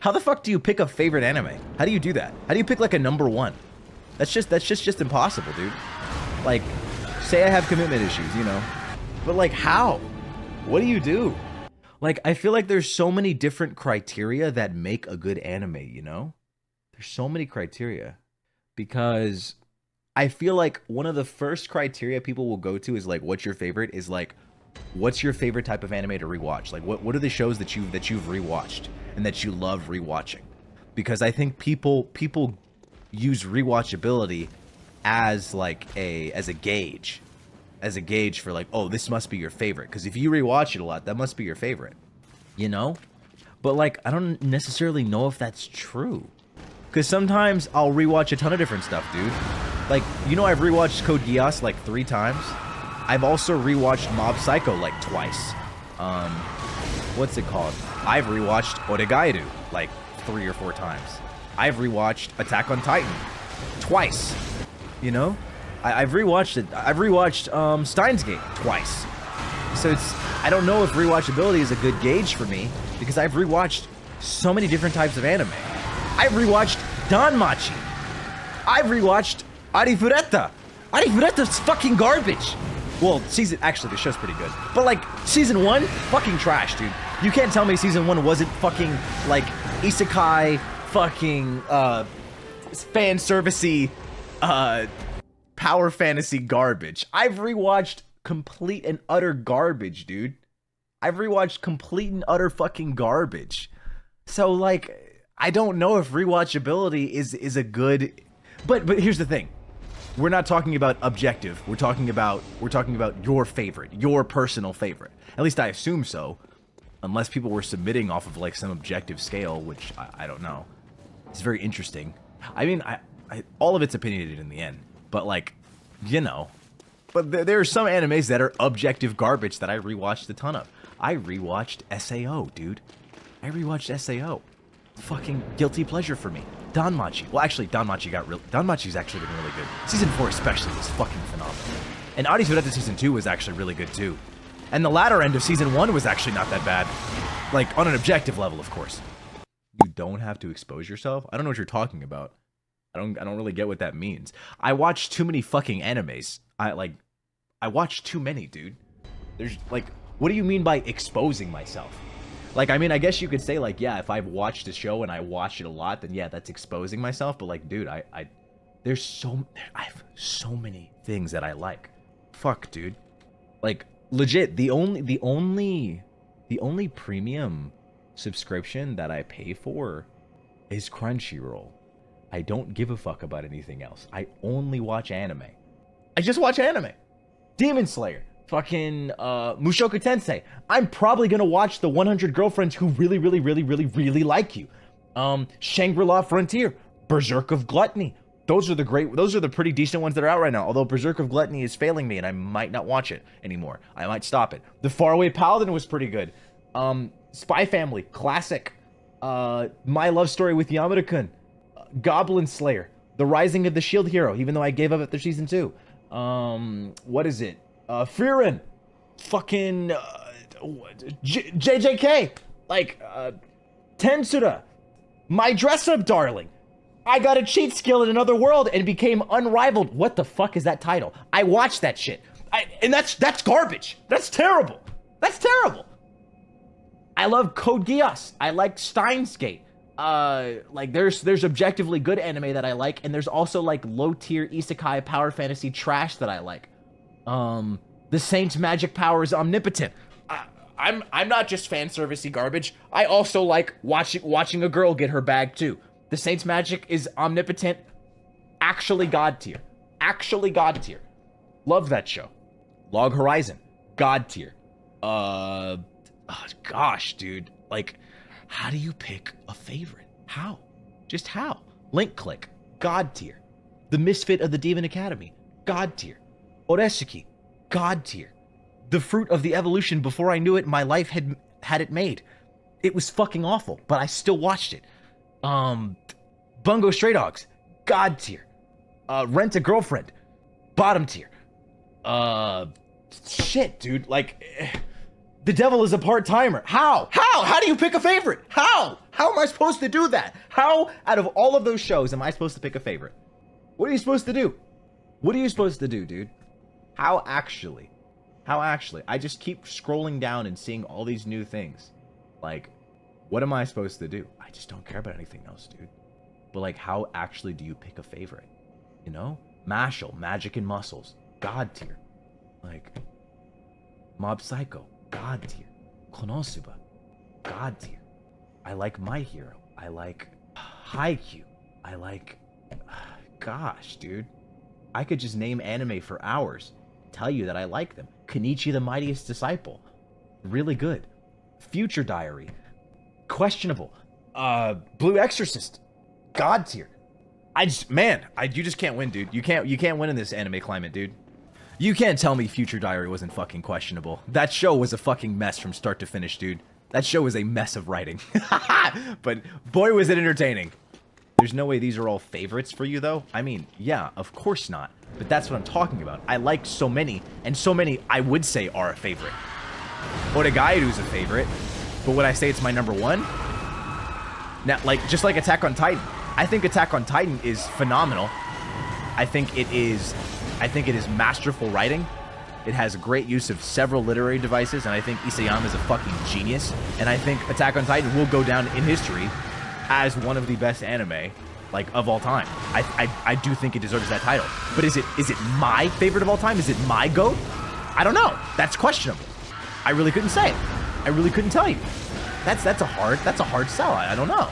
How the fuck do you pick a favorite anime? How do you do that? How do you pick like a number one? That's just impossible, dude. Like, say I have commitment issues, you know, but like how? What do you do? Like, I feel like there's so many different criteria that make a good anime, you know? There's so many criteria because I feel like one of the first criteria people will go to is like, what's your favorite? Is like, what's your favorite type of anime to rewatch? Like, what are the shows that you've rewatched and that you love rewatching? Because I think people use rewatchability as like a gauge for like, oh, this must be your favorite. Because if you rewatch it a lot, that must be your favorite, you know? But like, I don't necessarily know if that's true. Because sometimes I'll rewatch a ton of different stuff, dude. Like, you know, I've rewatched Code Geass like 3 times. I've also rewatched Mob Psycho like twice. What's it called? I've rewatched Oregairu like 3 or 4 times. I've rewatched Attack on Titan twice. You know? I've rewatched it. I've rewatched Steins Gate twice. So I don't know if rewatchability is a good gauge for me because I've rewatched so many different types of anime. I've rewatched Danmachi. I've rewatched Arifureta. Arifureta's fucking garbage. Well, actually, the show's pretty good. But like, season 1, fucking trash, dude. You can't tell me season 1 wasn't fucking like isekai, fucking fan servicey, power fantasy garbage. I've rewatched complete and utter garbage, dude. I've rewatched complete and utter fucking garbage. So like, I don't know if rewatchability is a good, but here's the thing. We're not talking about objective. We're talking about your favorite, your personal favorite. At least I assume so, unless people were submitting off of like some objective scale, which I don't know. It's very interesting. I mean, I all of it's opinionated in the end, but like, you know, but there are some animes that are objective garbage that I rewatched a ton of. I rewatched SAO, dude. I rewatched SAO. Fucking guilty pleasure for me. Danmachi. Well, actually, Danmachi's actually been really good. Season 4 especially was fucking phenomenal. And Arifureta Season 2 was actually really good too. And the latter end of Season 1 was actually not that bad. Like, on an objective level, of course. You don't have to expose yourself? I don't know what you're talking about. I don't really get what that means. I watch too many fucking animes. I watch too many, dude. There's, like, what do you mean by exposing myself? Like, I mean, I guess you could say, like, yeah, if I've watched a show and I watch it a lot, then yeah, that's exposing myself. But like, dude, I have so many things that I like. Fuck, dude. Like, legit, the only premium subscription that I pay for is Crunchyroll. I don't give a fuck about anything else. I only watch anime. I just watch anime. Demon Slayer. Fucking Mushoku Tensei. I'm probably gonna watch the 100 Girlfriends Who Really Like You. Shangri-La Frontier. Berserk of Gluttony. Those are the pretty decent ones that are out right now. Although Berserk of Gluttony is failing me and I might not watch it anymore. I might stop it. The Faraway Paladin was pretty good. Spy Family, classic. My Love Story with Yamada-kun. Goblin Slayer. The Rising of the Shield Hero, even though I gave up after season 2. What is it? Frieren, fucking JJK, like Tensura, My Dress Up Darling. I got a cheat skill in another world and became unrivaled. What the fuck is that title? I watched that shit. And that's garbage. That's terrible. That's terrible. I love Code Geass. I like Steins Gate. Like there's objectively good anime that I like, and there's also like low tier isekai power fantasy trash that I like. The Saint's magic power is omnipotent. I'm not just fan servicey garbage. I also like watching a girl get her bag too. The Saint's magic is omnipotent. Actually god tier. Actually god tier. Love that show. Log Horizon. God tier. Oh, gosh, dude. Like, how do you pick a favorite? How? Just how? Link Click. God tier. The Misfit of the Demon Academy. God tier. Oreseki, God tier. The Fruit of the Evolution, before I knew it, my life had it made. It was fucking awful, but I still watched it. Bungo Stray Dogs, God tier. Rent a Girlfriend, bottom tier. Shit, dude, like, The devil is a part-timer. How? How do you pick a favorite? How am I supposed to do that? How, out of all of those shows, am I supposed to pick a favorite? What are you supposed to do? What are you supposed to do, dude? How actually? I just keep scrolling down and seeing all these new things. Like, what am I supposed to do? I just don't care about anything else, dude. But like, how actually do you pick a favorite? You know? Mashal, Magic and Muscles, God tier. Like, Mob Psycho, God tier. Konosuba, God tier. I like My Hero. I like Haikyuu. I like... Gosh, dude. I could just name anime for hours. Tell you that I like them. Kenichi the Mightiest Disciple. Really good. Future Diary. Questionable. Blue Exorcist. God tier. You just can't win, dude. You can't win in this anime climate, dude. You can't tell me Future Diary wasn't fucking questionable. That show was a fucking mess from start to finish, dude. That show was a mess of writing. But boy, was it entertaining. There's no way these are all favorites for you, though. I mean, yeah, of course not. But that's what I'm talking about. I like so many, and so many I would say are a favorite. Oregairu's a favorite, but would I say it's my number one? Now, like, just like Attack on Titan. I think Attack on Titan is phenomenal. I think it is masterful writing. It has great use of several literary devices, and I think Isayama is a fucking genius. And I think Attack on Titan will go down in history as one of the best anime, like, of all time. I do think it deserves that title. But is it my favorite of all time? Is it my GOAT? I don't know. That's questionable. I really couldn't say. I really couldn't tell you. That's a hard sell. I don't know.